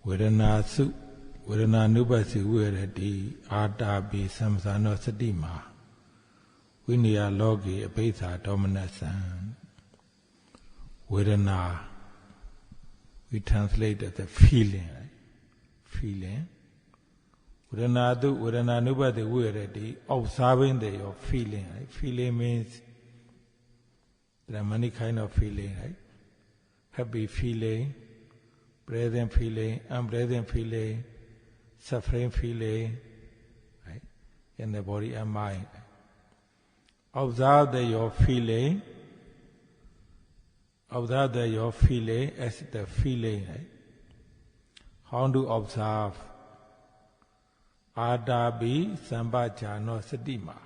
Vedana su, Vedana nubasi virati, Adabi samsano satima, Vinaya logi abhisa dominasan. Vedana, we translate as a feeling, right? Feeling. Vedana nubasi virati, observing your feeling, right? Feeling means there are many kind of feeling, right? Happy feeling, present feeling, unpleasant feeling, suffering feeling, right? In the body and mind. Observe your feeling as the feeling, right? How to observe? Adabi sambhajano satima.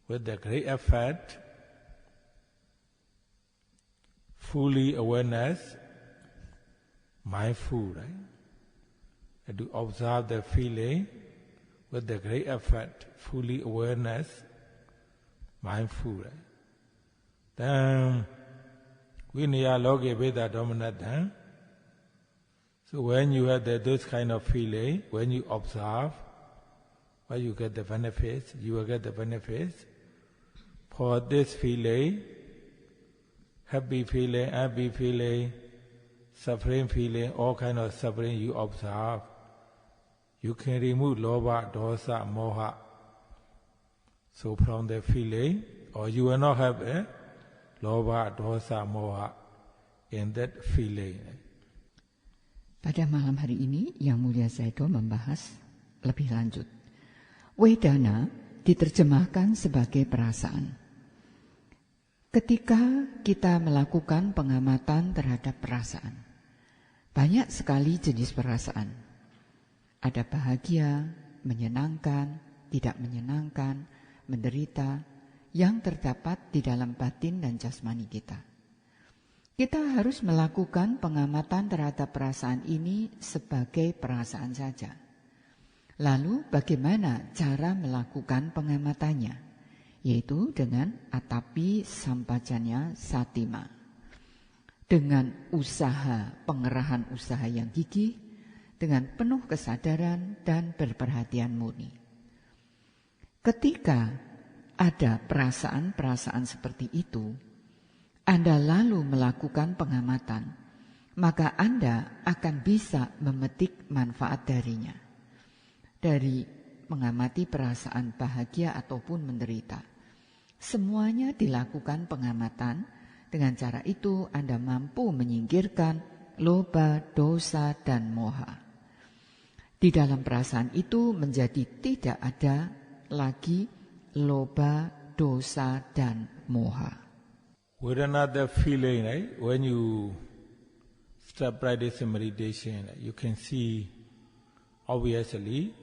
With the great effort, fully awareness, mindful, right? And to observe the feeling with the great effort, fully awareness, mindful, right? Then Vinaya logi veda dominant. So when you have those kind of feeling, when you observe, well, you get the benefits, you will get the benefits. For this feeling, happy feeling, happy feeling, suffering feeling, all kind of suffering you observe, you can remove lobha, dosa, moha. So from the feeling, or you will not have a lobha, dosa, moha in that feeling. Pada malam hari ini, Yang Mulia Sayadaw membahas lebih lanjut. Vedana diterjemahkan sebagai perasaan. Ketika kita melakukan pengamatan terhadap perasaan, banyak sekali jenis perasaan. Ada bahagia, menyenangkan, tidak menyenangkan, menderita, yang terdapat di dalam batin dan jasmani kita. Kita harus melakukan pengamatan terhadap perasaan ini sebagai perasaan saja. Lalu bagaimana cara melakukan pengamatannya? Yaitu dengan atapi sampajanya satima. Dengan usaha, pengerahan usaha yang gigih, dengan penuh kesadaran dan berperhatian murni. Ketika ada perasaan-perasaan seperti itu, Anda lalu melakukan pengamatan, maka Anda akan bisa memetik manfaat darinya. Dari mengamati perasaan bahagia ataupun menderita. Semuanya dilakukan pengamatan, dengan cara itu Anda mampu menyingkirkan loba, dosa, dan moha. Di dalam perasaan itu menjadi tidak ada lagi loba, dosa, dan moha. Vedana, the feeling, right? When you start practicing meditation, you can see obviously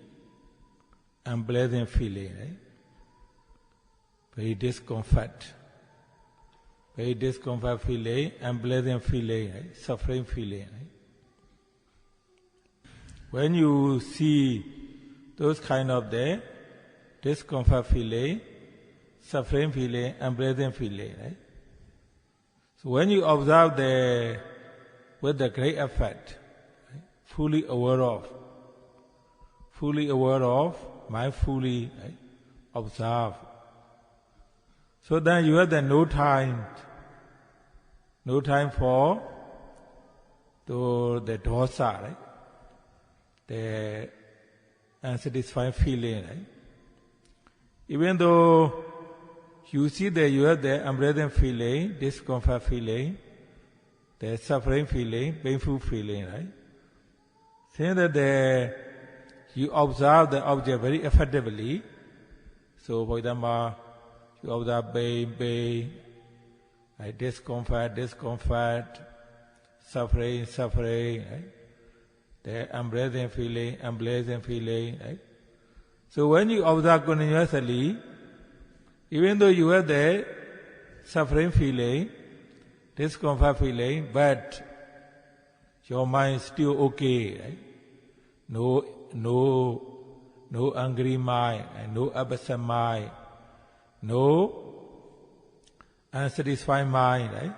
unpleasant feeling, right? Very discomfort feeling, unpleasant feeling, right? Suffering feeling, right? When you see those kind of the discomfort feeling, suffering feeling, unpleasant feeling, right? So when you observe with the great effort, right? fully aware of, mindfully, right? observe. So then you have no time for the dosa, right? The unsatisfying feeling, right? Even though you see that you have the unpleasant feeling, discomfort feeling, the suffering feeling, painful feeling, right? Saying that you observe the object very effectively. So, for example, you observe pain, right? discomfort, suffering, right? The unpleasant feeling, right? So when you observe continuously, even though you have the suffering feeling, discomfort feeling, but your mind is still okay, right? No angry mind, no upset mind, no unsatisfied mind, right?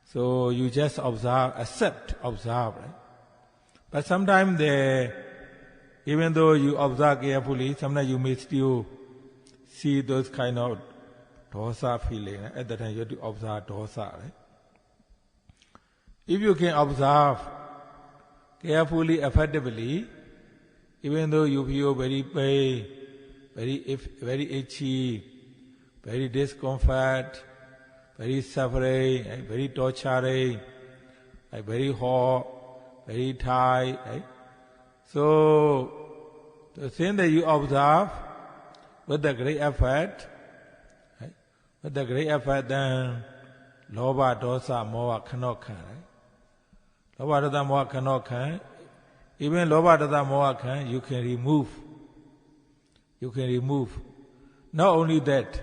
So you just observe, right? But sometimes even though you observe carefully, sometimes you may still see those kind of dosa feeling. At that time you have to observe dosa. Right? If you can observe carefully, effectively, even though you feel very pain, very itchy, very discomfort, very suffering, very torturing, very hot, very tight. Right? So, the thing that you observe with the great effort, right? With the great effort, then Loba, Dosa, Moha cannot come. Right? Loba, Dosa, Moha cannot come. Even Loba, Dosa, Moha can, you can remove. You can remove. Not only that,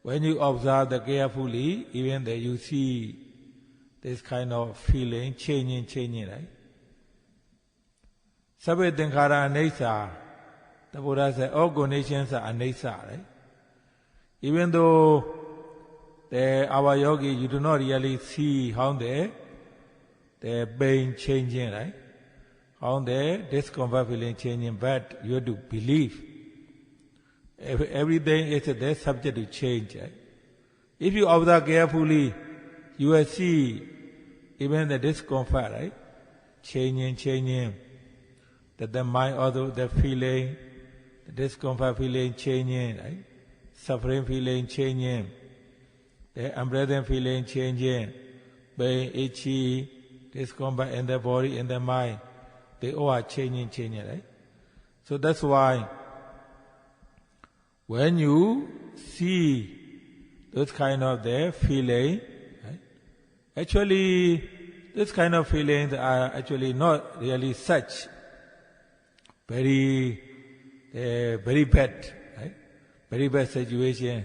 when you observe the carefully, even that you see this kind of feeling changing, right? Sabbe Thingkhara Aneissa, the Buddha said, all conditions are Aneissa, right? Even though our yogi, you do not really see how the pain changing, right? How the discomfort feeling changing, but you have to believe. Everything is there subject to change, right? If you observe carefully, you will see even the discomfort, right? Changing. That the mind, although the feeling, the discomfort feeling changing, right? Suffering feeling changing, the unpleasant feeling changing, pain, itchy, discomfort in the body, in the mind, they all are changing, right? So that's why when you see those kind of the feeling, right? Actually, this kind of feelings are actually not really such very bad, right? Very bad situation.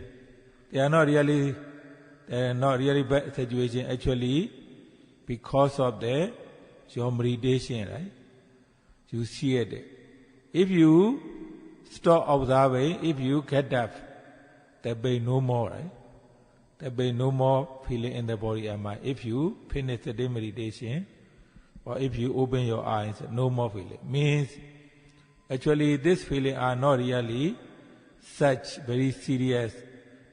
They are not really bad situation actually because of your meditation, right? You see it. If you stop observing, if you get up, there will be no more, right? There will be no more feeling in the body and mind. If you finish the day meditation, or if you open your eyes, no more feeling. Means actually this feeling are not really such very serious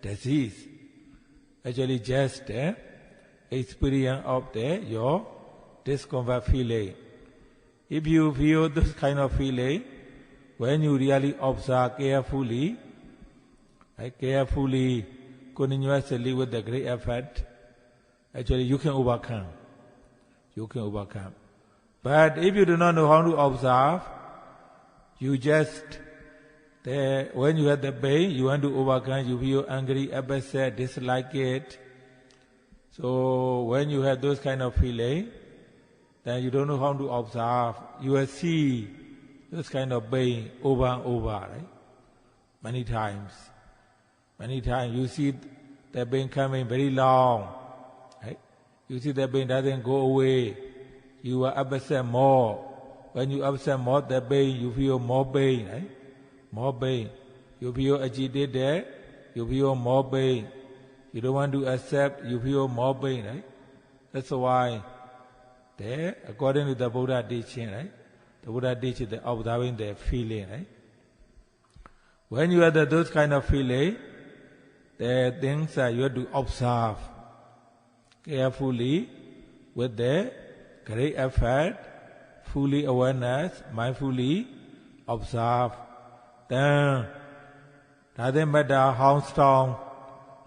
disease. Actually just experience of your discomfort feeling. If you feel this kind of feeling, when you really observe carefully, right, continuously with the great effort, actually you can overcome. You can overcome. But if you do not know how to observe, you just, when you have the pain, you want to overcome, you feel angry, upset, dislike it. So when you have those kind of feeling, then you don't know how to observe. You will see this kind of pain over and over, right? Many times you see the pain coming very long, right? You see the pain doesn't go away. You are upset more. When you upset more the pain, you feel more pain, right? More pain. You feel agitated, you feel more pain. You don't want to accept, you feel more pain, right? That's why according to the Buddha teaching, right? The Buddha teaches the observing the feeling, right? When you have those kind of feeling, the things you have to observe carefully with the great effort, fully awareness, mindfully observe. Then doesn't matter how strong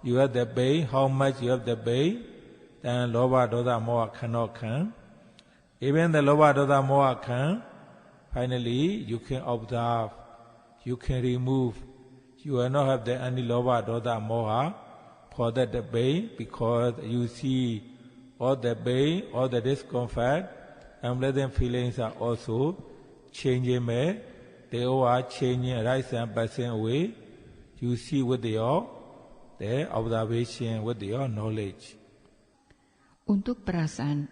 you have the pain, how much you have the pain, then Loba, Dosa, Moha cannot come. Even the Loba, Dosa, Moha come, finally you can observe, you can remove. You will not have any Loba, Dosa, Moha for that the pain, because you see all the pain, all the discomfort, unpleasant feelings are also changing. They all are changing right and passing away. You see with the observation, with your knowledge. Untuk perasaan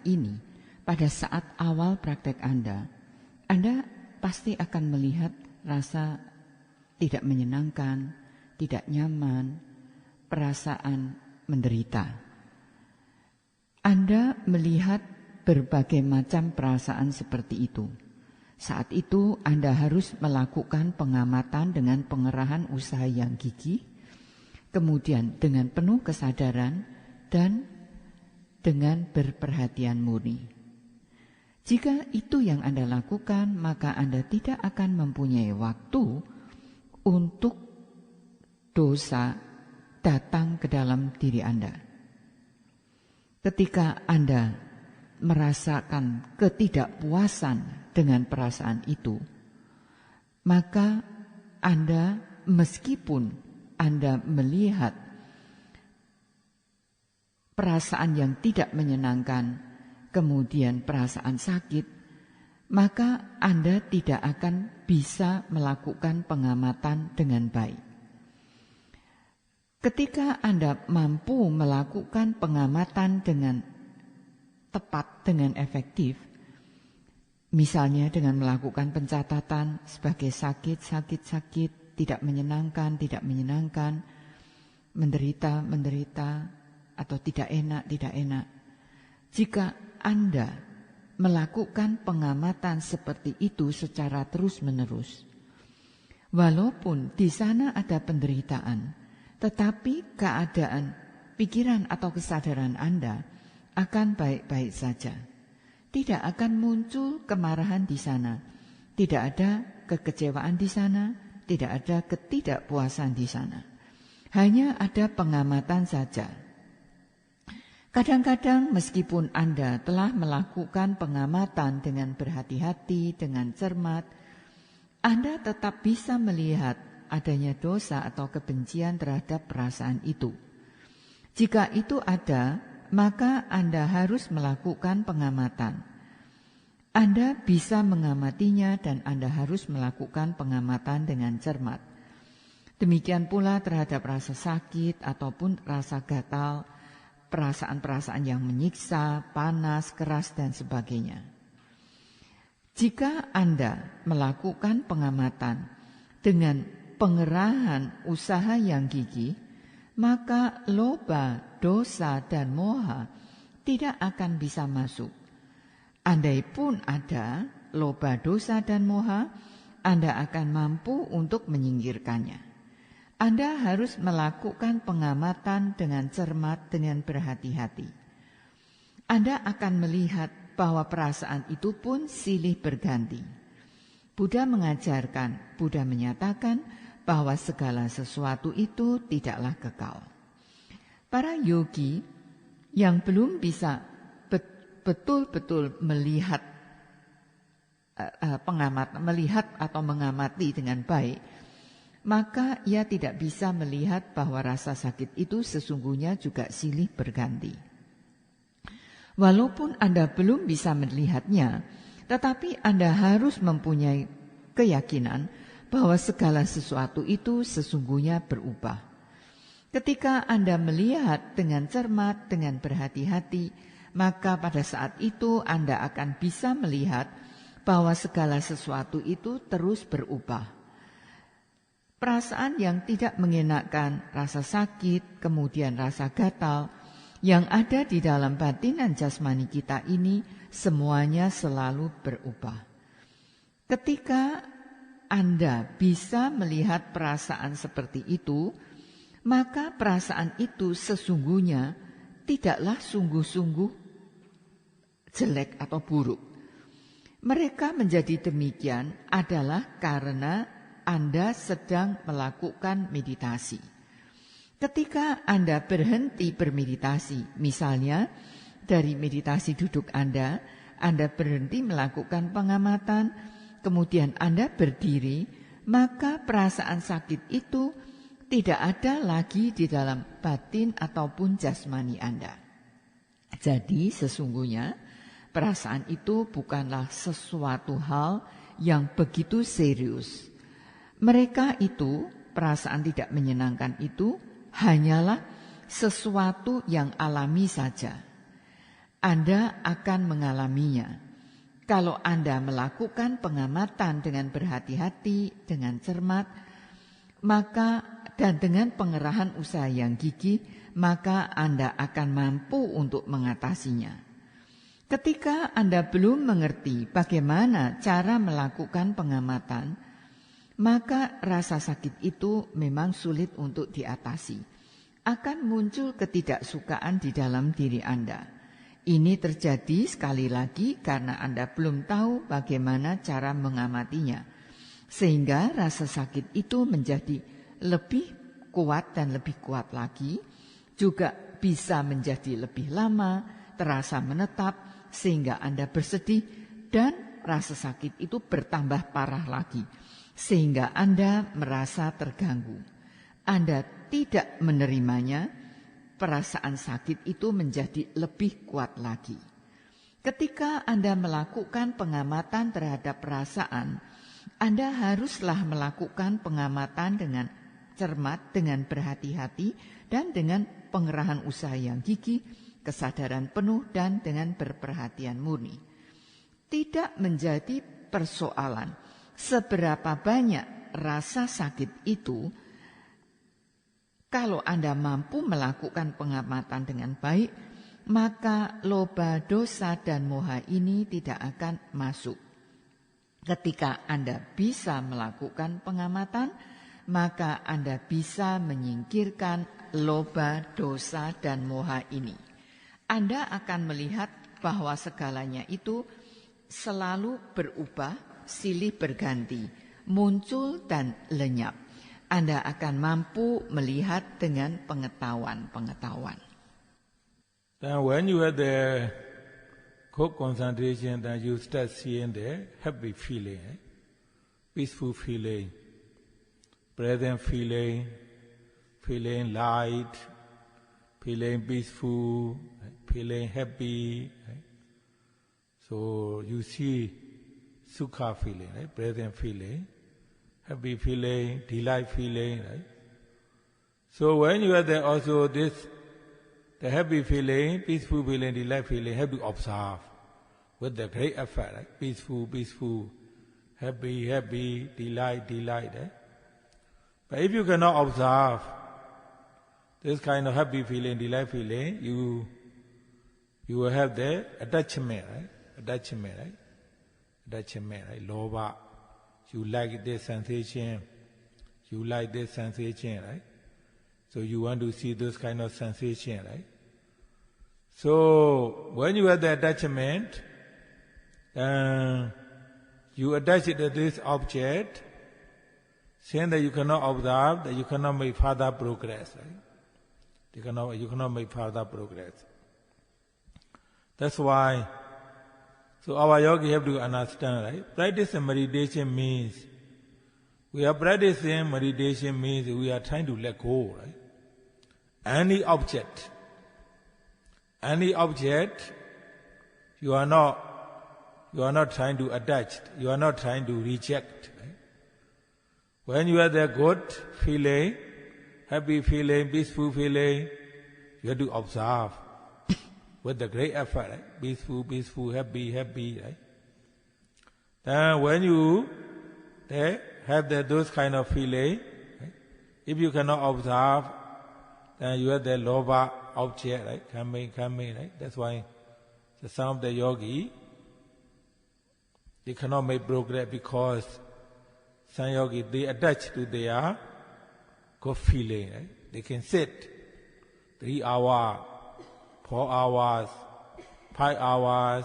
ini, pada saat awal praktek Anda pasti akan melihat rasa tidak menyenangkan, tidak nyaman, perasaan menderita. Anda melihat berbagai macam perasaan seperti itu. Saat itu Anda harus melakukan pengamatan dengan pengerahan usaha yang gigih, kemudian dengan penuh kesadaran dan dengan berperhatian murni. Jika itu yang Anda lakukan, maka Anda tidak akan mempunyai waktu untuk dosa datang ke dalam diri Anda. Ketika Anda merasakan ketidakpuasan dengan perasaan itu, maka Anda, meskipun Anda melihat perasaan yang tidak menyenangkan, kemudian perasaan sakit, maka Anda tidak akan bisa melakukan pengamatan dengan baik. Ketika Anda mampu melakukan pengamatan dengan tepat, dengan efektif, misalnya dengan melakukan pencatatan sebagai sakit, tidak menyenangkan, menderita, atau tidak enak. Jika Anda melakukan pengamatan seperti itu secara terus-menerus, walaupun di sana ada penderitaan, tetapi keadaan, pikiran atau kesadaran Anda akan baik-baik saja. Tidak akan muncul kemarahan di sana, tidak ada kekecewaan di sana, tidak ada ketidakpuasan di sana. Hanya ada pengamatan saja. Kadang-kadang meskipun Anda telah melakukan pengamatan dengan berhati-hati, dengan cermat, Anda tetap bisa melihat adanya dosa atau kebencian terhadap perasaan itu. Jika itu ada, maka Anda harus melakukan pengamatan. Anda bisa mengamatinya dan Anda harus melakukan pengamatan dengan cermat. Demikian pula terhadap rasa sakit ataupun rasa gatal, perasaan-perasaan yang menyiksa, panas, keras, dan sebagainya. Jika Anda melakukan pengamatan dengan pengerahan usaha yang gigih, maka loba, dosa, dan moha tidak akan bisa masuk. Andai pun ada loba, dosa, dan moha, Anda akan mampu untuk menyingkirkannya. Anda harus melakukan pengamatan dengan cermat, dengan berhati-hati. Anda akan melihat bahwa perasaan itu pun silih berganti. Buddha menyatakan bahwa segala sesuatu itu tidaklah kekal. Para yogi yang belum bisa betul-betul melihat atau mengamati dengan baik, maka ia tidak bisa melihat bahwa rasa sakit itu sesungguhnya juga silih berganti. Walaupun Anda belum bisa melihatnya, tetapi Anda harus mempunyai keyakinan bahwa segala sesuatu itu sesungguhnya berubah. Ketika Anda melihat dengan cermat, dengan berhati-hati, maka pada saat itu Anda akan bisa melihat bahwa segala sesuatu itu terus berubah. Perasaan yang tidak mengenakan, rasa sakit, kemudian rasa gatal, yang ada di dalam batinan jasmani kita ini semuanya selalu berubah. Ketika Anda bisa melihat perasaan seperti itu, maka perasaan itu sesungguhnya tidaklah sungguh-sungguh jelek atau buruk. Mereka menjadi demikian adalah karena Anda sedang melakukan meditasi. Ketika Anda berhenti bermeditasi, misalnya dari meditasi duduk Anda berhenti melakukan pengamatan, kemudian Anda berdiri, maka perasaan sakit itu tidak ada lagi di dalam batin ataupun jasmani Anda. Jadi sesungguhnya perasaan itu bukanlah sesuatu hal yang begitu serius. Mereka itu, perasaan tidak menyenangkan itu, hanyalah sesuatu yang alami saja. Anda akan mengalaminya. Kalau Anda melakukan pengamatan dengan berhati-hati, dengan cermat, dan dengan pengerahan usaha yang gigih, maka Anda akan mampu untuk mengatasinya. Ketika Anda belum mengerti bagaimana cara melakukan pengamatan, maka rasa sakit itu memang sulit untuk diatasi. Akan muncul ketidaksukaan di dalam diri Anda. Ini terjadi sekali lagi karena Anda belum tahu bagaimana cara mengamatinya. Sehingga rasa sakit itu menjadi lebih kuat dan lebih kuat lagi, juga bisa menjadi lebih lama, terasa menetap, sehingga Anda bersedih dan rasa sakit itu bertambah parah lagi, sehingga Anda merasa terganggu. Anda tidak menerimanya, perasaan sakit itu menjadi lebih kuat lagi. Ketika Anda melakukan pengamatan terhadap perasaan, Anda haruslah melakukan pengamatan dengan cermat, dengan berhati-hati, dan dengan pengerahan usaha yang gigih, kesadaran penuh, dan dengan berperhatian murni. Tidak menjadi persoalan seberapa banyak rasa sakit itu. Kalau Anda mampu melakukan pengamatan dengan baik, maka loba, dosa, dan moha ini tidak akan masuk. Ketika Anda bisa melakukan pengamatan, maka Anda bisa menyingkirkan loba, dosa, dan moha ini. Anda akan melihat bahwa segalanya itu selalu berubah, silih berganti, muncul dan lenyap. Anda akan mampu melihat dengan pengetahuan. Then when you have the good concentration, then you start seeing the happy feeling, peaceful feeling, present feeling, feeling light, feeling peaceful, feeling happy. So you see sukha feeling, present feeling, happy feeling, delight feeling. So when you have there also this, the happy feeling, peaceful feeling, delight feeling, have to observe with the great effect. Peaceful, happy, delight. But if you cannot observe this kind of happy feeling, delight feeling, you will have the attachment, right? Loba, you like this sensation, right? So you want to see this kind of sensation, right? So when you have the attachment, you attach it to this object, saying that you cannot observe, that you cannot make further progress, right? You cannot make further progress. That's why, so our yogi have to understand, right? Practicing meditation means, we are practicing meditation means we are trying to let go, right? Any object, you are not trying to attach, you are not trying to reject, right? When you have the good feeling, happy feeling, peaceful feeling, you have to observe with the great effort, right? Peaceful, happy, right? Then when you have those kind of feeling, right? If you cannot observe, then you have the loba object, right? Coming, right? That's why some of the yogi, they cannot make progress because some yogi, they attach to their good feeling, right? They can sit 3 hours, 4 hours, 5 hours,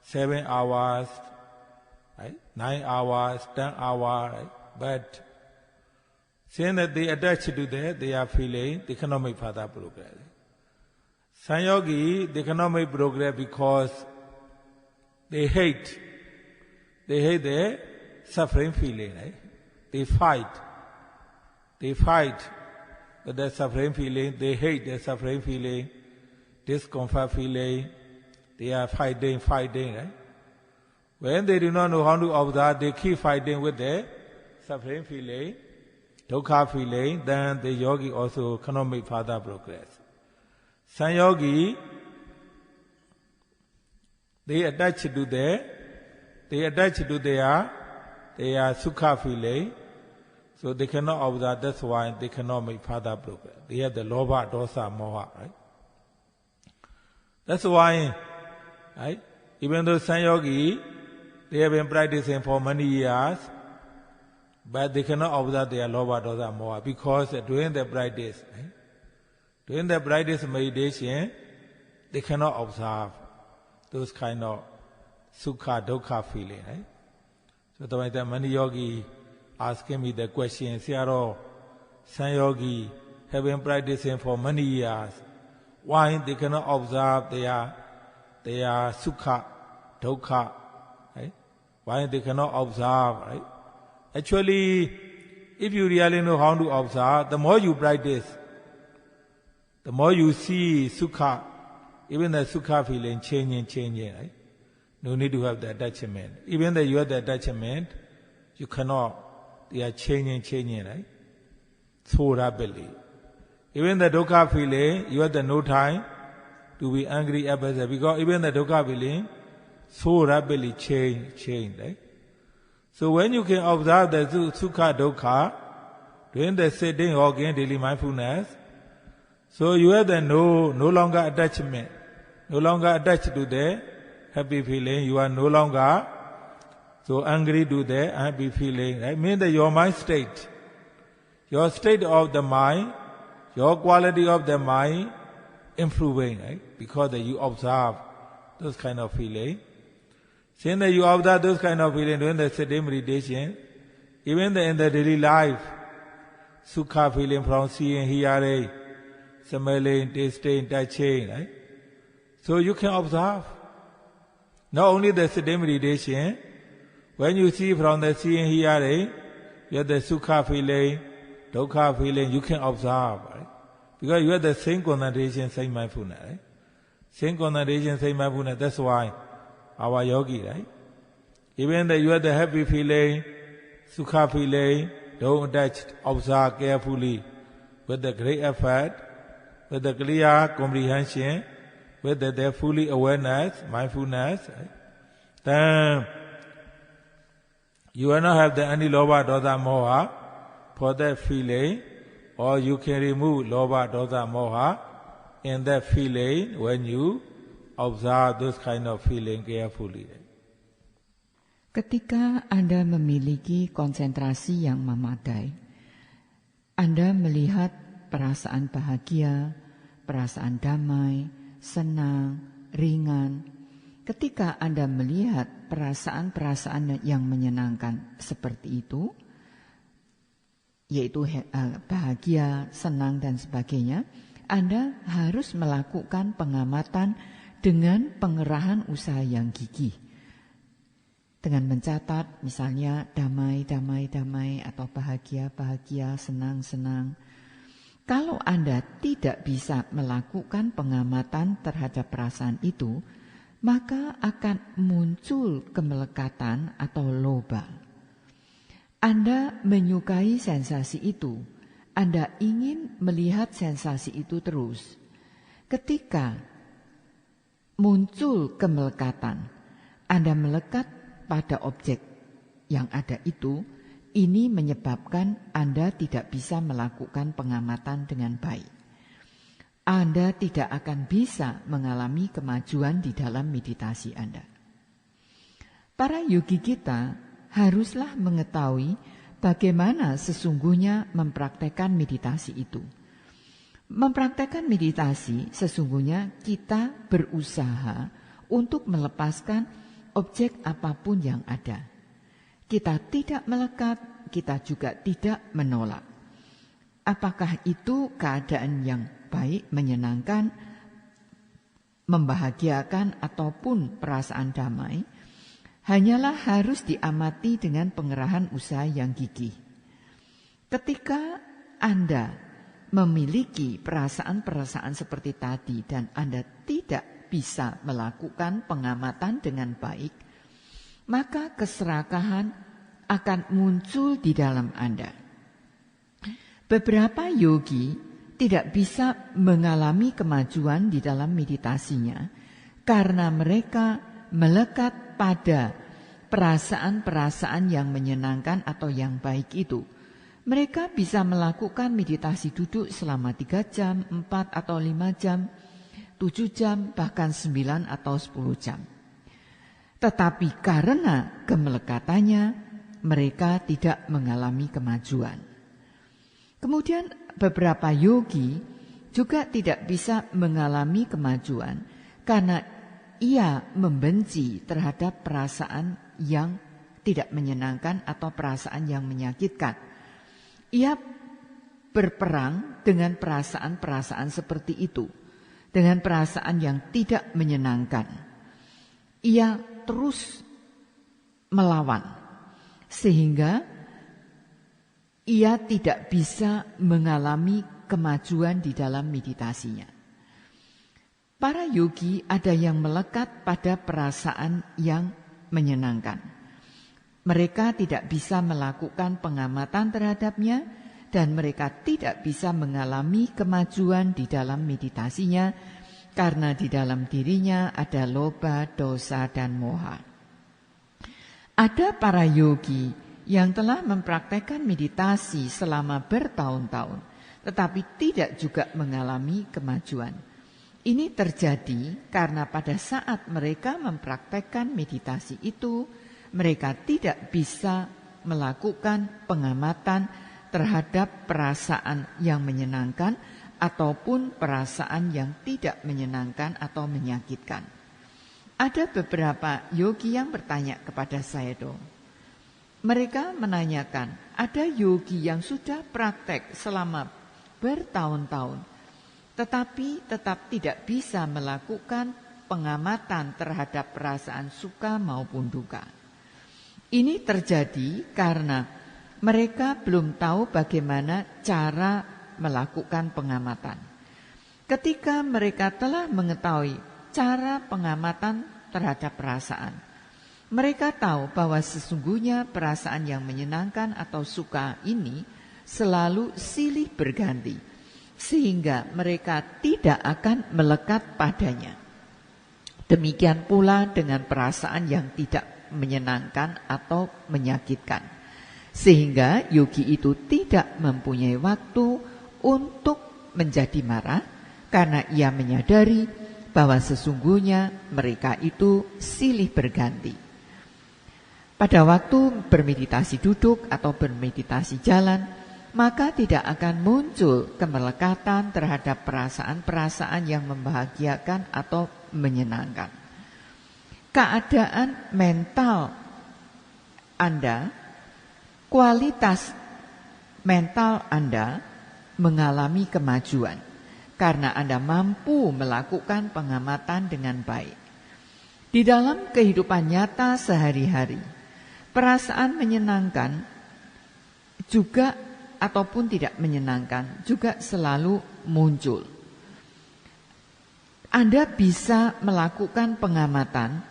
7 hours, right? 9 hours, 10 hours, right? But saying that they attach to that, they are feeling, they cannot make further progress. Some yogi, they cannot make progress because they hate the suffering feeling, right? They fight with the suffering feeling, they hate the suffering feeling, discomfort feeling, they are fighting, right? When they do not know how to observe, they keep fighting with the suffering feeling, dukkha feeling, then the yogi also cannot make further progress. Some yogi, they attach to their sukha feeling, so they cannot observe, that's why they cannot make further progress. They have the loba, dosa, moha, right? That's why right? Even though San Yogi, they have been practicing for many years, but they cannot observe their Lobha, Dosa, Moha because during the practice, right? During the practice meditation, they cannot observe those kind of Sukha, Dukkha feeling, right? So the many yogi asking me the question, Sayadaw, San Yogi have been practicing for many years. Why they cannot observe their Sukha, Dukkha, right? Why they cannot observe, right? Actually, if you really know how to observe, the more you practice, the more you see Sukha, even the Sukha feeling changing, right? No need to have the attachment. Even though you have the attachment, you cannot, they are changing, right? So rapidly. Even the Dukkha feeling, you have the no time to be angry at person, because even the Dukkha feeling, so rapidly change, right? So when you can observe the Sukha, Dukkha, during the sitting or again daily mindfulness, so you have the no longer attachment, no longer attached to the happy feeling, you are no longer so angry to the happy feeling, right? Means that your mind state, your state of the mind, your quality of the mind improving, right? Because that you observe those kind of feeling. Since that you observe those kind of feeling during the sitting meditation, even in the daily life, Sukha feeling from seeing, hearing, smelling, tasting, touching, right? So you can observe. Not only the sitting meditation, when you see from the seeing, hearing, you have the Sukha feeling, Dukkha feeling, you can observe, right? Because you have the same concentration, same mindfulness, right? Same concentration, same mindfulness, that's why our yogi, right? Even though you have the happy feeling, Sukha feeling, don't attach, observe carefully, with the great effort, with the clear comprehension, with the fully awareness, mindfulness, right? Then you will not have the any Lobha, Dosa, Moha for that feeling, or you can remove Lobha, Dosa, Moha in that feeling when you observe those kind of feeling carefully. Ketika Anda memiliki konsentrasi yang memadai, Anda melihat perasaan bahagia, perasaan damai, senang, ringan. Ketika Anda melihat perasaan-perasaan yang menyenangkan seperti itu, yaitu bahagia, senang, dan sebagainya, Anda harus melakukan pengamatan dengan pengerahan usaha yang gigih. Dengan mencatat misalnya damai, damai, damai, atau bahagia, bahagia, senang, senang. Kalau Anda tidak bisa melakukan pengamatan terhadap perasaan itu, maka akan muncul kemelekatan atau loba. Anda menyukai sensasi itu, Anda ingin melihat sensasi itu terus. Ketika muncul kemelekatan, Anda melekat pada objek yang ada itu, ini menyebabkan Anda tidak bisa melakukan pengamatan dengan baik. Anda tidak akan bisa mengalami kemajuan di dalam meditasi Anda. Para yogi kita haruslah mengetahui bagaimana sesungguhnya mempraktekkan meditasi itu. Mempraktekkan meditasi sesungguhnya kita berusaha untuk melepaskan objek apapun yang ada. Kita tidak melekat, kita juga tidak menolak. Apakah itu keadaan yang baik, menyenangkan, membahagiakan, ataupun perasaan damai, hanyalah harus diamati dengan pengerahan usaha yang gigih. Ketika Anda memiliki perasaan-perasaan seperti tadi dan Anda tidak bisa melakukan pengamatan dengan baik, maka keserakahan akan muncul di dalam Anda. Beberapa yogi tidak bisa mengalami kemajuan di dalam meditasinya karena mereka melekat pada perasaan-perasaan yang menyenangkan atau yang baik itu. Mereka bisa melakukan meditasi duduk selama 3 jam, 4 atau 5 jam, 7 jam, bahkan 9 atau 10 jam. Tetapi karena kemelekatannya, mereka tidak mengalami kemajuan. Kemudian beberapa yogi juga tidak bisa mengalami kemajuan karena ia membenci terhadap perasaan yang tidak menyenangkan atau perasaan yang menyakitkan. Ia berperang dengan perasaan-perasaan seperti itu, dengan perasaan yang tidak menyenangkan. Ia terus melawan, sehingga ia tidak bisa mengalami kemajuan di dalam meditasinya. Para yogi ada yang melekat pada perasaan yang menyenangkan. Mereka tidak bisa melakukan pengamatan terhadapnya dan mereka tidak bisa mengalami kemajuan di dalam meditasinya karena di dalam dirinya ada loba, dosa, dan moha. Ada para yogi yang telah mempraktekkan meditasi selama bertahun-tahun tetapi tidak juga mengalami kemajuan. Ini terjadi karena pada saat mereka mempraktekkan meditasi itu, mereka tidak bisa melakukan pengamatan terhadap perasaan yang menyenangkan ataupun perasaan yang tidak menyenangkan atau menyakitkan. Ada beberapa yogi yang bertanya kepada Sayadaw. Mereka menanyakan, ada yogi yang sudah praktek selama bertahun-tahun, tetapi tetap tidak bisa melakukan pengamatan terhadap perasaan suka maupun duka. Ini terjadi karena mereka belum tahu bagaimana cara melakukan pengamatan. Ketika mereka telah mengetahui cara pengamatan terhadap perasaan, mereka tahu bahwa sesungguhnya perasaan yang menyenangkan atau suka ini selalu silih berganti, sehingga mereka tidak akan melekat padanya. Demikian pula dengan perasaan yang tidak menyenangkan atau menyakitkan, sehingga yogi itu tidak mempunyai waktu untuk menjadi marah karena ia menyadari bahwa sesungguhnya mereka itu silih berganti. Pada waktu bermeditasi duduk atau bermeditasi jalan, maka tidak akan muncul kemelekatan terhadap perasaan-perasaan yang membahagiakan atau menyenangkan. Keadaan mental Anda, kualitas mental Anda mengalami kemajuan karena Anda mampu melakukan pengamatan dengan baik. Di dalam kehidupan nyata sehari-hari, perasaan menyenangkan juga ataupun tidak menyenangkan juga selalu muncul. Anda bisa melakukan pengamatan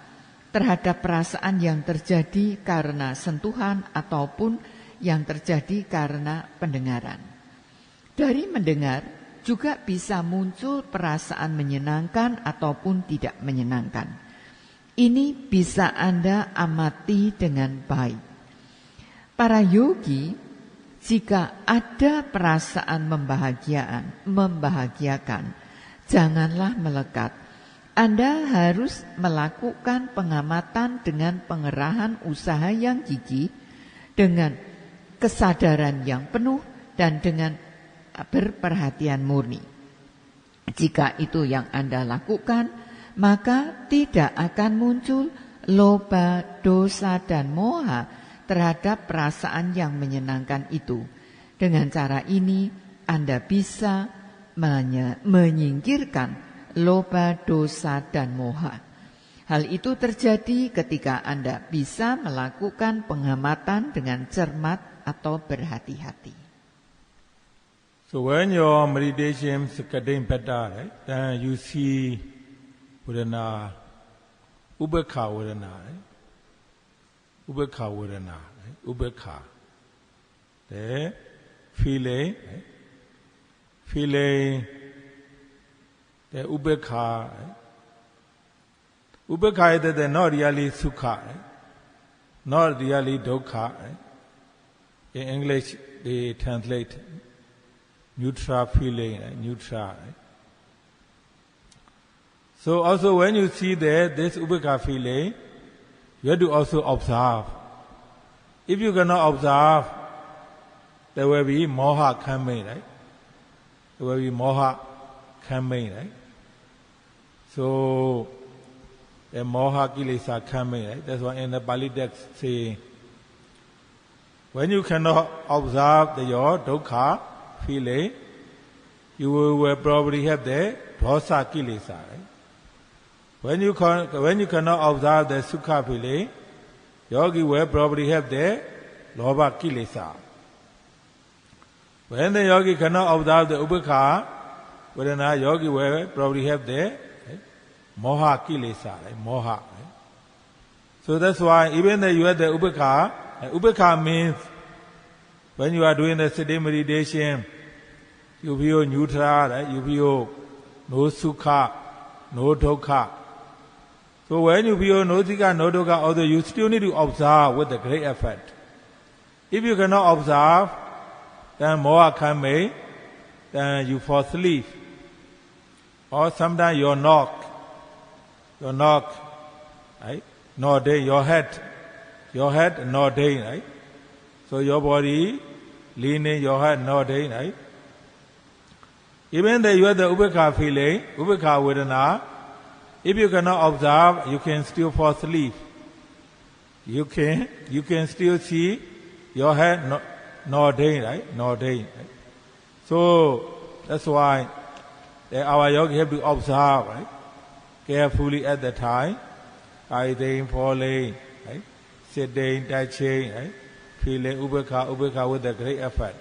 terhadap perasaan yang terjadi karena sentuhan ataupun yang terjadi karena pendengaran. Dari mendengar juga bisa muncul perasaan menyenangkan ataupun tidak menyenangkan. Ini bisa Anda amati dengan baik. Para yogi, jika ada perasaan membahagiakan, janganlah melekat. Anda harus melakukan pengamatan dengan pengerahan usaha yang gigih, dengan kesadaran yang penuh, dan dengan berperhatian murni. Jika itu yang Anda lakukan, maka tidak akan muncul loba, dosa, dan moha terhadap perasaan yang menyenangkan itu. Dengan cara ini, Anda bisa menyingkirkan loba, dosa, dan moha. Hal itu terjadi ketika Anda bisa melakukan pengamatan dengan cermat atau berhati-hati. So when your meditation is getting better, right, then you see Vedana, Ubekha Vedana, right? Ubekha Vedana, right? Ubekha. The feeling, right? Feeling, the Ubekha, right? Ubekha is that not really Sukha, right? Not really Dukkha, right? In English, they translate neutral feeling, right? Neutral. Right? So also when you see this upekkha feeling, you have to also observe. If you cannot observe, there will be moha coming, right? There will be moha coming, right? So the moha kilesa coming, right? That's why in the Pali text say, when you cannot observe your dukkha feeling, you will probably have the dosa kilesa, right? When you cannot observe the sukha feeling, yogi will probably have the lobha kilesa. When the yogi cannot observe the upekkha vedana, yogi will probably have the moha kilesa, right? Moha. Right? So that's why even though you have the upekkha means when you are doing the sitting meditation, you feel neutral, right? You feel no sukha, no dukkha. So when you feel no sukha, no dukkha, although you still need to observe with the great effort. If you cannot observe, then moha coming, then you fall asleep. Or sometimes you knock, right? Nodding, your head nodding, right? So your body leaning, your head nodding, right? Even though you have the upekkha feeling, upekkha vedana, if you cannot observe, you can still fall asleep. You can still see your head nodding, right? Nodding. Right? So that's why our yogi have to observe, right? Carefully at the time, rising, falling, right? Sitting, touching, right? Feeling upekkha with a great effort.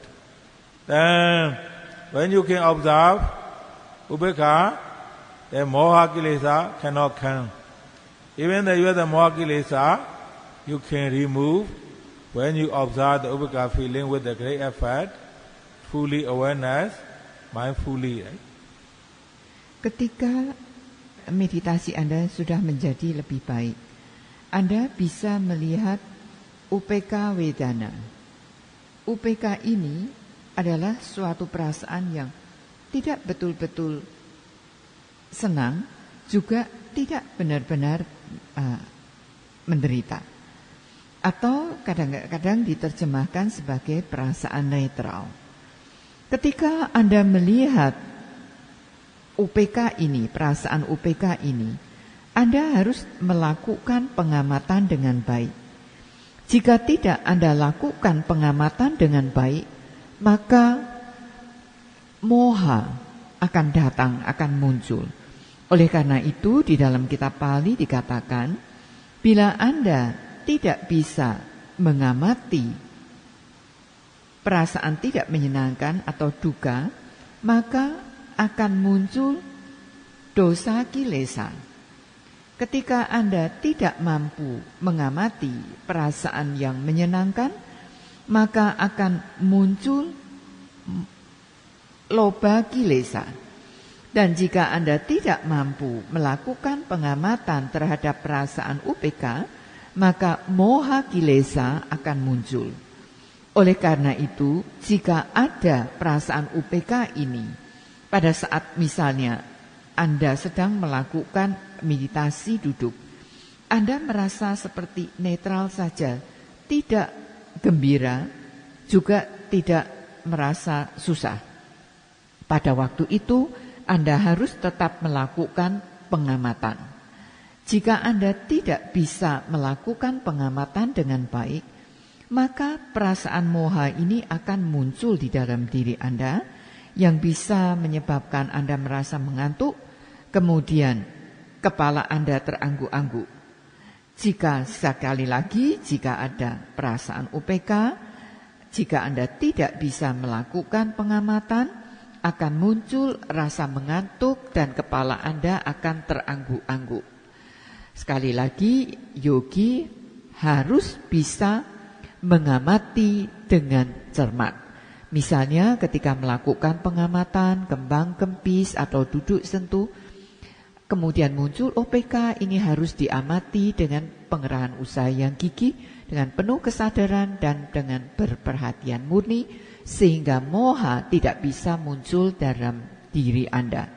Then when you can observe upekkha, the moha kilesa cannot come. Even though you have the moha kilesa, you can remove when you observe the upekkha feeling with a great effort, fully awareness, mindfully. Right? Ketika meditasi Anda sudah menjadi lebih baik, Anda bisa melihat UPK Vedana. UPK ini adalah suatu perasaan yang tidak betul-betul senang, juga tidak benar-benar menderita. Atau kadang-kadang diterjemahkan sebagai perasaan netral. Ketika Anda melihat UPK ini, perasaan UPK ini, Anda harus melakukan pengamatan dengan baik. Jika tidak Anda lakukan pengamatan dengan baik, maka moha akan datang, akan muncul. Oleh karena itu, di dalam kitab Pali dikatakan, bila Anda tidak bisa mengamati perasaan tidak menyenangkan atau duka, maka akan muncul dosa kilesa. Ketika Anda tidak mampu mengamati perasaan yang menyenangkan, maka akan muncul loba kilesa. Dan jika Anda tidak mampu melakukan pengamatan terhadap perasaan UPK, maka moha kilesa akan muncul. Oleh karena itu, jika ada perasaan UPK ini, pada saat misalnya Anda sedang melakukan meditasi duduk, Anda merasa seperti netral saja, tidak gembira, juga tidak merasa susah. Pada waktu itu, Anda harus tetap melakukan pengamatan. Jika Anda tidak bisa melakukan pengamatan dengan baik, maka perasaan moha ini akan muncul di dalam diri Anda, yang bisa menyebabkan Anda merasa mengantuk, kemudian kepala Anda terangguk-angguk. Jika sekali lagi, jika ada perasaan UPK, jika Anda tidak bisa melakukan pengamatan, akan muncul rasa mengantuk dan kepala Anda akan terangguk-angguk. Sekali lagi, yogi harus bisa mengamati dengan cermat. Misalnya ketika melakukan pengamatan, kembang kempis atau duduk sentuh, kemudian muncul OPK, ini harus diamati dengan pengerahan usaha yang gigih, dengan penuh kesadaran dan dengan berperhatian murni, sehingga moha tidak bisa muncul dalam diri Anda.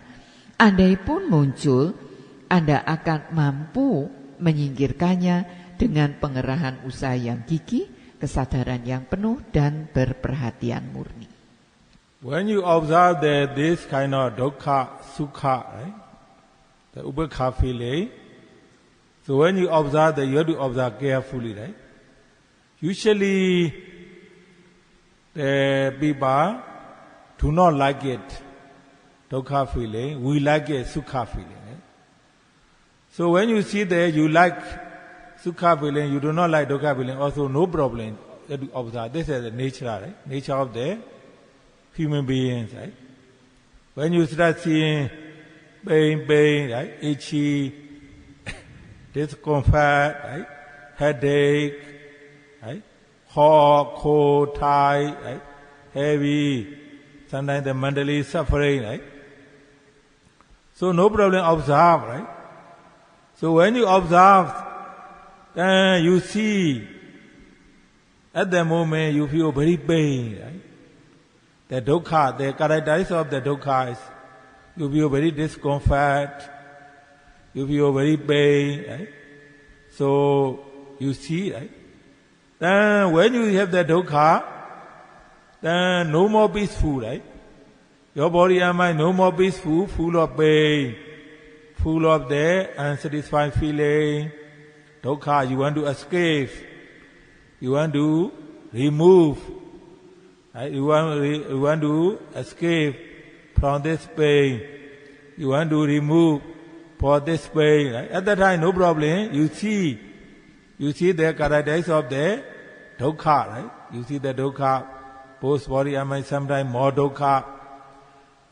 Andai pun muncul, Anda akan mampu menyingkirkannya dengan pengerahan usaha yang gigih, kesadaran yang penuh, dan berperhatian murni. When you observe this kind of dukkha, sukha, right? The ubekha feeling, so when you observe that, you have to observe carefully, right? Usually, the people do not like it, dukkha feeling. We like it, sukha feeling. Right? So when you see that you like sukha feeling, you do not like dukkha feeling, also no problem. You have to observe. This is the nature, right? Nature of the human beings, right? When you start seeing pain, right? Itchy, discomfort, right? Headache, right? Hot, cold, tight, right? Heavy, sometimes the mentally suffering, right? So no problem, observe, right? So when you observe, then you see, at the moment you feel very pain, right? The dukkha, the characteristic of the dukkha is, you feel very discomfort, you feel very pain, right? So you see, right? Then when you have the dukkha, then no more peaceful, right? Your body and mind no more peaceful, full of pain, full of the unsatisfied feeling. Dukkha, you want to escape, you want to remove, right? You want to escape from this pain, you want to remove for this pain, right? At that time, no problem, you see the characteristics of the dukkha, right? You see the dukkha, both body and mind, sometimes more dukkha,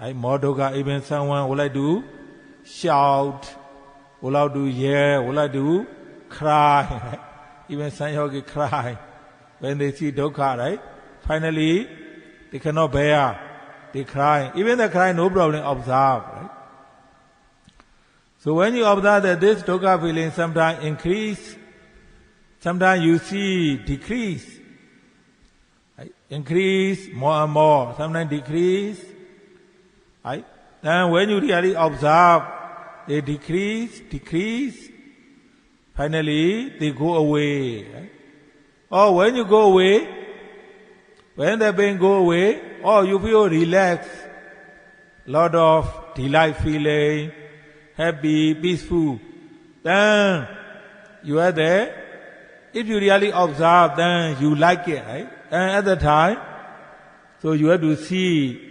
right? More dukkha, even someone would like to shout, would like to yell, would like to cry, right? Even some yogi cry when they see dukkha, right? Finally, they cannot bear, they cry. Even the cry, no problem, observe, right? So when you observe that this dukkha feeling sometimes increase, sometimes you see decrease, right? Increase more and more, sometimes decrease, right? Then when you really observe, they decrease, finally they go away, right? Or when you go away, when the pain go away, or you feel relaxed, lot of delight feeling, happy, peaceful, then you are there. If you really observe, then you like it, right? And at the time, so you have to see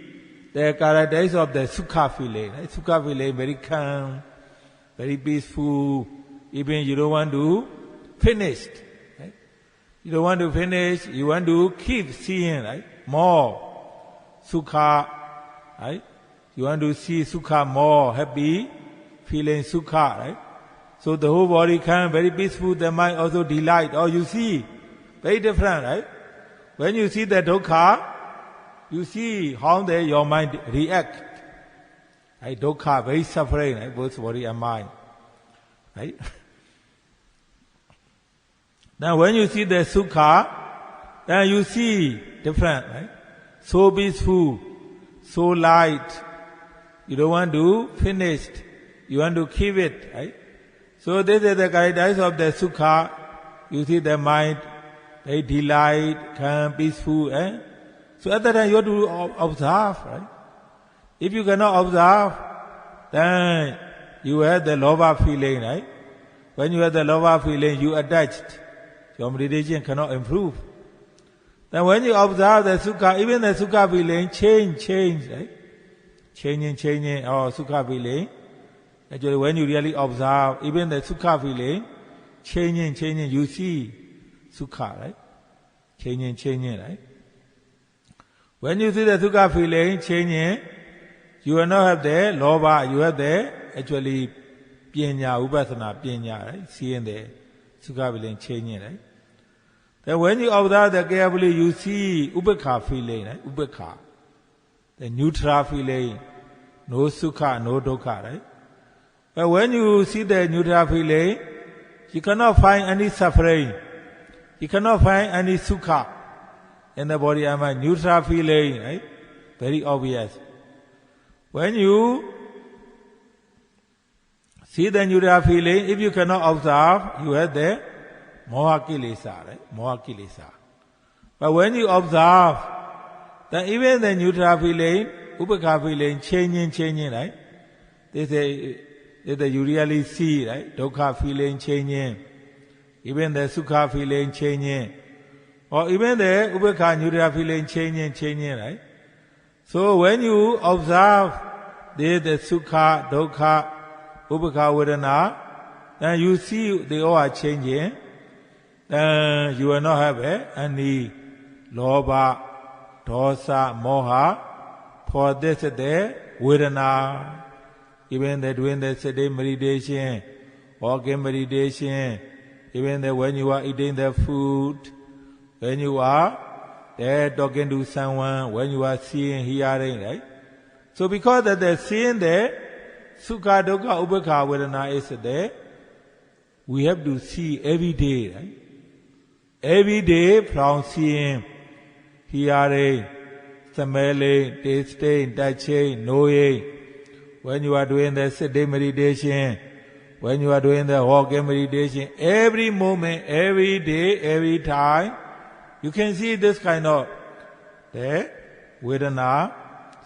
the characteristics of the sukha feeling, right? Sukha feeling, very calm, very peaceful, even you don't want to finish, right? You don't want to finish, you want to keep seeing, right? More sukha, right? You want to see sukha more, happy, feeling sukha, right? So the whole body can very peaceful, the mind also delight. Or you see, very different, right? When you see the dukkha, you see how your mind react. Right? Dukkha, very suffering, right? Both body and mind. Right? Now when you see the sukha, then you see different, right? So peaceful, so light. You don't want to finish, you want to keep it, right? So this is the characteristics of the sukha. You see the mind, very delight, calm, peaceful, eh? So at that time you have to observe, right? If you cannot observe, then you have the lobha feeling, right? When you have the lobha feeling, you attached. Your meditation cannot improve. Then when you observe the sukha, even the sukha feeling change, right? Changing, or sukha feeling. Actually, when you really observe, even the sukha feeling, changing, you see sukha, right? Changing, right? When you see the sukha feeling changing, you will not have the lobha, you have the actually panya, upasana, panya, right? Seeing the sukha feeling changing, right? Then when you observe that carefully, you see ubekha feeling, right? Ubekha, the neutral feeling, no sukha, no dukkha, right? But when you see the neutral feeling, you cannot find any suffering, you cannot find any sukha in the body and mind. Neutral feeling, right? Very obvious. When you See the neutral feeling, if you cannot observe, you have the moha kilesa, right? Moha kilesa. But when you observe, then even the neutral feeling, upekha feeling, changing, right? They you really see, right? Dukkha feeling changing, even the sukha feeling changing, or even the upekha neutral feeling changing, right? So when you observe the sukha, dukkha, upekha vedana, then you see they all are changing, then you will not have any lobha, dosa, moha for this the vedana. Even that doing the sitting meditation, walking meditation, even that when you are eating the food, when you are there talking to someone, when you are seeing, hearing, right? So because that they're seeing there, sukha, dukkha, upekha, vedana is there, we have to see every day, right? Every day from seeing, hearing, smelling, tasting, touching, knowing. When you are doing the sitting meditation, when you are doing the walking meditation, every moment, every day, every time, you can see this kind of vedana,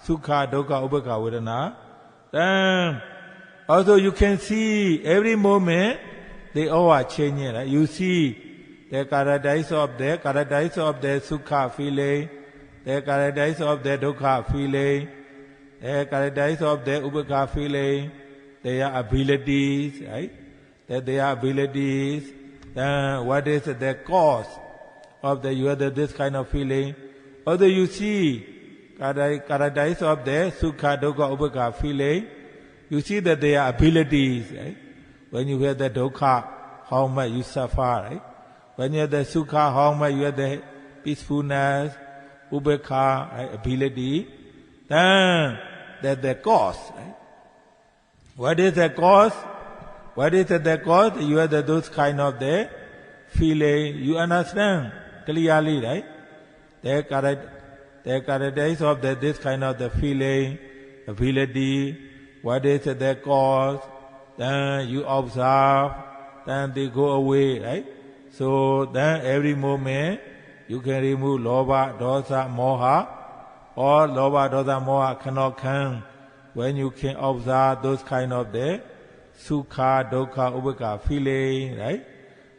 sukha, dukkha, upekha, vedana. Then also you can see every moment they all are changing. Right? You see the characteristics of the sukha feeling, the characteristics of the dukkha feeling, the characteristics of the upekha feeling, their abilities, right? That their abilities, what is the cause of this kind of feeling? Although you see characteristics of the sukha, dukkha, upekha feeling, you see that their abilities, right? When you have the dukkha, how much you suffer, right? When you have the sukha, how much you have the peacefulness, upekha, right? Ability, then that's the cause, right? What is the cause? What is the cause? You have those kind of the feeling. You understand clearly, right? The characteristics of this kind of the feeling, ability. What is the cause? Then you observe. Then they go away, right? So then every moment you can remove lobha, dosa, moha. Or lobha, dosa, moha cannot come when you can observe those kind of the sukha, dukkha, upekha feeling, right?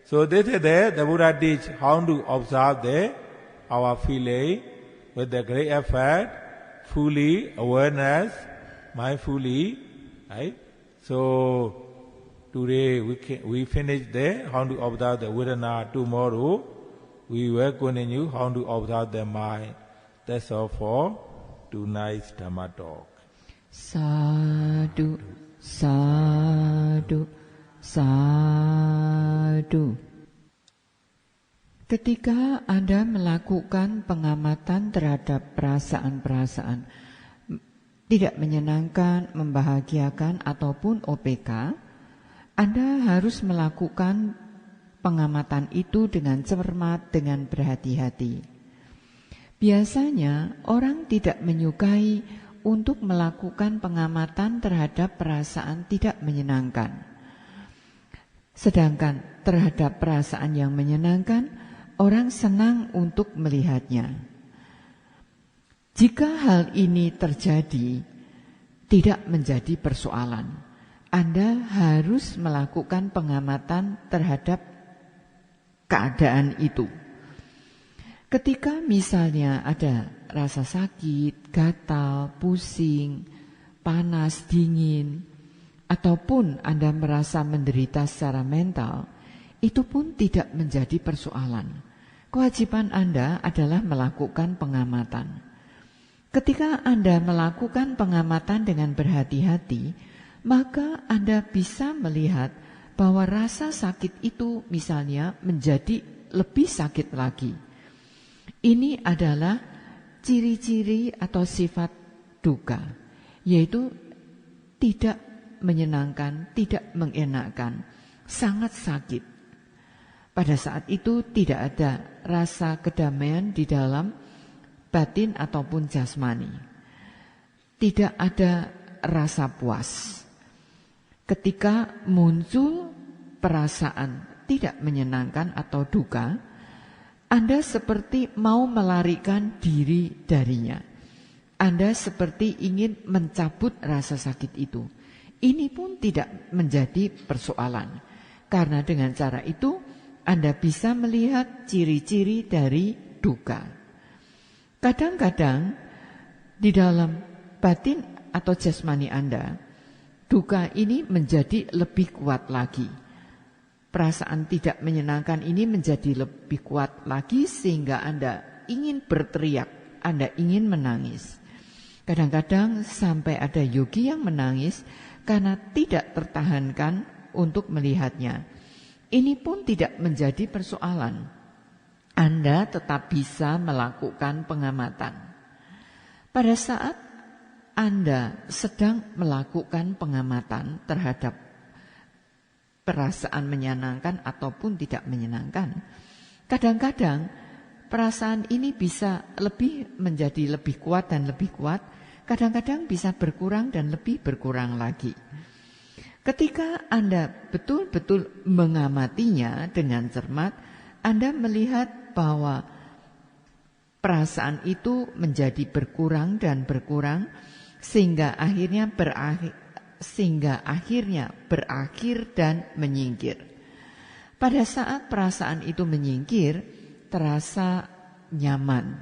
So this is the Buddha teach how to observe our feeling with the great effort, fully awareness, mindfully, right? So today we finish there how to observe the vedana. Tomorrow we will continue how to observe the mind. That's all for tonight's Dhamma talk. Sadhu, sadhu, sadhu. Ketika Anda melakukan pengamatan terhadap perasaan-perasaan tidak menyenangkan, membahagiakan ataupun OPK, Anda harus melakukan pengamatan itu dengan cermat, dengan berhati-hati. Biasanya orang tidak menyukai untuk melakukan pengamatan terhadap perasaan tidak menyenangkan. Sedangkan terhadap perasaan yang menyenangkan, orang senang untuk melihatnya. Jika hal ini terjadi, tidak menjadi persoalan. Anda harus melakukan pengamatan terhadap keadaan itu. Ketika misalnya ada rasa sakit, gatal, pusing, panas, dingin, ataupun Anda merasa menderita secara mental, itu pun tidak menjadi persoalan. Kewajiban Anda adalah melakukan pengamatan. Ketika Anda melakukan pengamatan dengan berhati-hati, maka Anda bisa melihat bahwa rasa sakit itu misalnya menjadi lebih sakit lagi. Ini adalah ciri-ciri atau sifat dukkha, yaitu tidak menyenangkan, tidak mengenakkan, sangat sakit. Pada saat itu tidak ada rasa kedamaian di dalam batin ataupun jasmani. Tidak ada rasa puas. Ketika muncul perasaan tidak menyenangkan atau duka, Anda seperti mau melarikan diri darinya. Anda seperti ingin mencabut rasa sakit itu. Ini pun tidak menjadi persoalan, karena dengan cara itu Anda bisa melihat ciri-ciri dari duka. Kadang-kadang di dalam batin atau jasmani Anda, duka ini menjadi lebih kuat lagi. Perasaan tidak menyenangkan ini menjadi lebih kuat lagi sehingga Anda ingin berteriak, Anda ingin menangis. Kadang-kadang sampai ada yogi yang menangis karena tidak tertahankan untuk melihatnya. Ini pun tidak menjadi persoalan. Anda tetap bisa melakukan pengamatan. Pada saat Anda sedang melakukan pengamatan terhadap perasaan menyenangkan ataupun tidak menyenangkan, kadang-kadang perasaan ini bisa menjadi lebih kuat dan lebih kuat, kadang-kadang bisa berkurang dan lebih berkurang lagi. Ketika Anda betul-betul mengamatinya dengan cermat, Anda melihat bahwa perasaan itu menjadi berkurang dan berkurang sehingga akhirnya berakhir dan menyingkir. Pada saat perasaan itu menyingkir, terasa nyaman,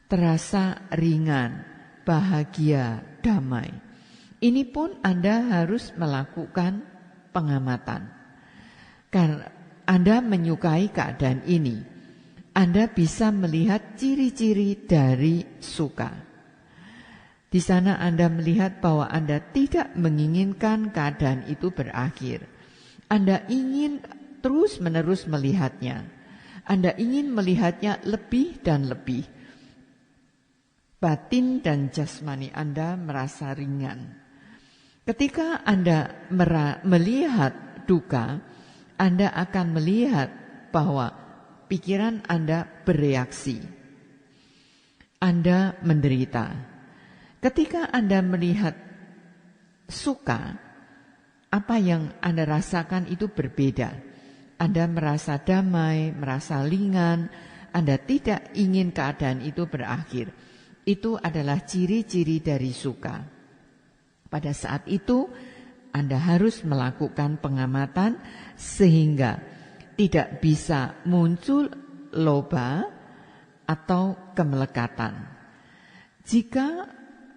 terasa ringan, bahagia, damai. Ini pun Anda harus melakukan pengamatan. Karena Anda menyukai keadaan ini, Anda bisa melihat ciri-ciri dari suka. Di sana Anda melihat bahwa Anda tidak menginginkan keadaan itu berakhir. Anda ingin terus-menerus melihatnya. Anda ingin melihatnya lebih dan lebih. Batin dan jasmani Anda merasa ringan. Ketika Anda melihat duka, Anda akan melihat bahwa pikiran Anda bereaksi. Anda menderita. Ketika Anda melihat suka, apa yang Anda rasakan itu berbeda. Anda merasa damai, merasa ringan, Anda tidak ingin keadaan itu berakhir. Itu adalah ciri-ciri dari suka. Pada saat itu, Anda harus melakukan pengamatan sehingga tidak bisa muncul loba atau kemelekatan. Jika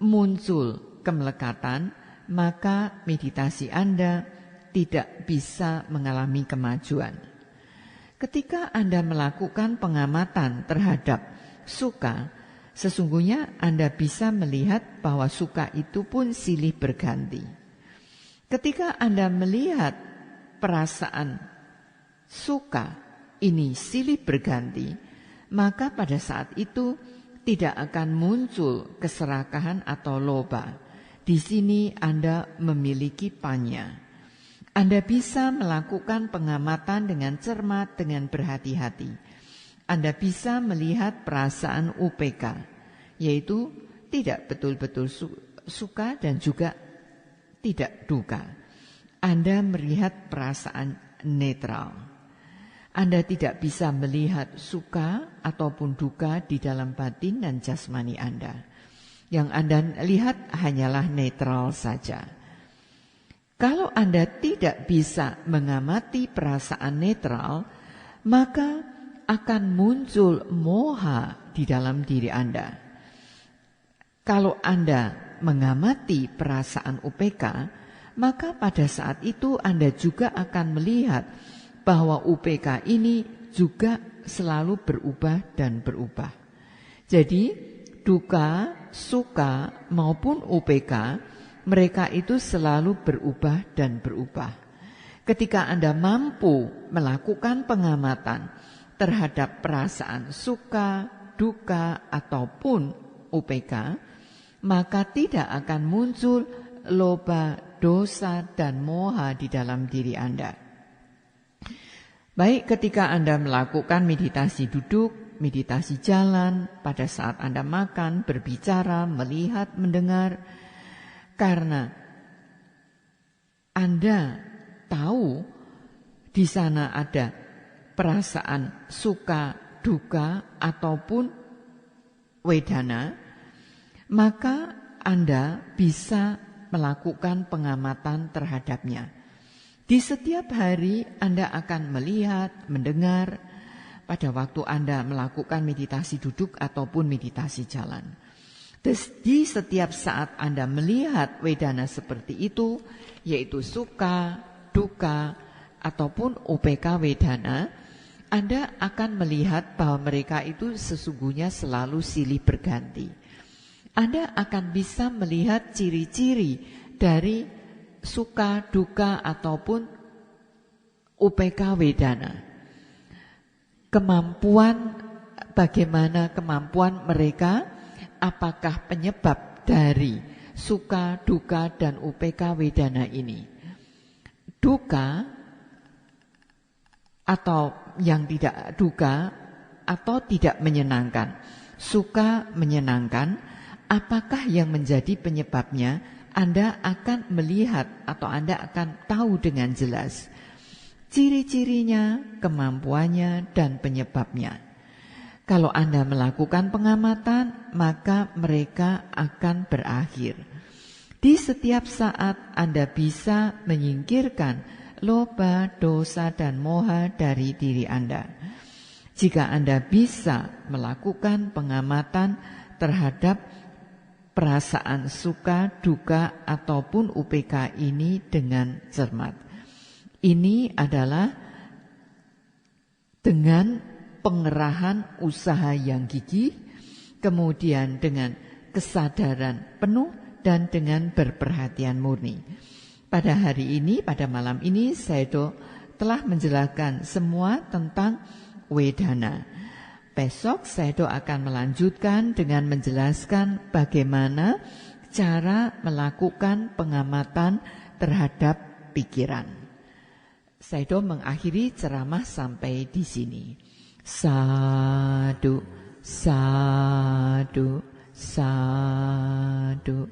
muncul kemelekatan, maka meditasi Anda tidak bisa mengalami kemajuan. Ketika Anda melakukan pengamatan terhadap suka, sesungguhnya Anda bisa melihat bahwa suka itu pun silih berganti. Ketika Anda melihat perasaan suka ini silih berganti, maka pada saat itu tidak akan muncul keserakahan atau loba. Di sini Anda memiliki panya. Anda bisa melakukan pengamatan dengan cermat, dengan berhati-hati. Anda bisa melihat perasaan UPK, yaitu tidak betul-betul suka dan juga tidak duka. Anda melihat perasaan netral. Anda tidak bisa melihat suka ataupun duka di dalam batin dan jasmani Anda. Yang Anda lihat hanyalah netral saja. Kalau Anda tidak bisa mengamati perasaan netral, maka akan muncul moha di dalam diri Anda. Kalau Anda mengamati perasaan UPK, maka pada saat itu Anda juga akan melihat bahwa UPK ini juga selalu berubah dan berubah. Jadi duka, suka maupun UPK, mereka itu selalu berubah dan berubah. Ketika Anda mampu melakukan pengamatan terhadap perasaan suka, duka, ataupun UPK, maka tidak akan muncul loba, dosa, dan moha di dalam diri Anda. Baik ketika Anda melakukan meditasi duduk, meditasi jalan, pada saat Anda makan, berbicara, melihat, mendengar, karena Anda tahu di sana ada perasaan suka, duka, ataupun wedana, maka Anda bisa melakukan pengamatan terhadapnya. Di setiap hari Anda akan melihat, mendengar pada waktu Anda melakukan meditasi duduk ataupun meditasi jalan. Di setiap saat Anda melihat wedana seperti itu, yaitu suka, duka, ataupun UPK wedana, Anda akan melihat bahwa mereka itu sesungguhnya selalu silih berganti. Anda akan bisa melihat ciri-ciri dari suka, duka, ataupun UPK wedana. Bagaimana kemampuan mereka, apakah penyebab dari suka, duka, dan UPK wedana ini. Duka atau yang tidak duka atau tidak menyenangkan. Suka menyenangkan, apakah yang menjadi penyebabnya? Anda akan melihat atau Anda akan tahu dengan jelas ciri-cirinya, kemampuannya, dan penyebabnya. Kalau Anda melakukan pengamatan, maka mereka akan berakhir. Di setiap saat Anda bisa menyingkirkan loba, dosa, dan moha dari diri Anda. Jika Anda bisa melakukan pengamatan terhadap perasaan suka, duka, ataupun UPK ini dengan cermat. Ini adalah dengan pengerahan usaha yang gigih, kemudian dengan kesadaran penuh dan dengan berperhatian murni. Pada hari ini, pada malam ini, saya telah menjelaskan semua tentang wedana. Besok saya akan melanjutkan dengan menjelaskan bagaimana cara melakukan pengamatan terhadap pikiran. Saya mengakhiri ceramah sampai di sini. Sadu, sadu, sadu.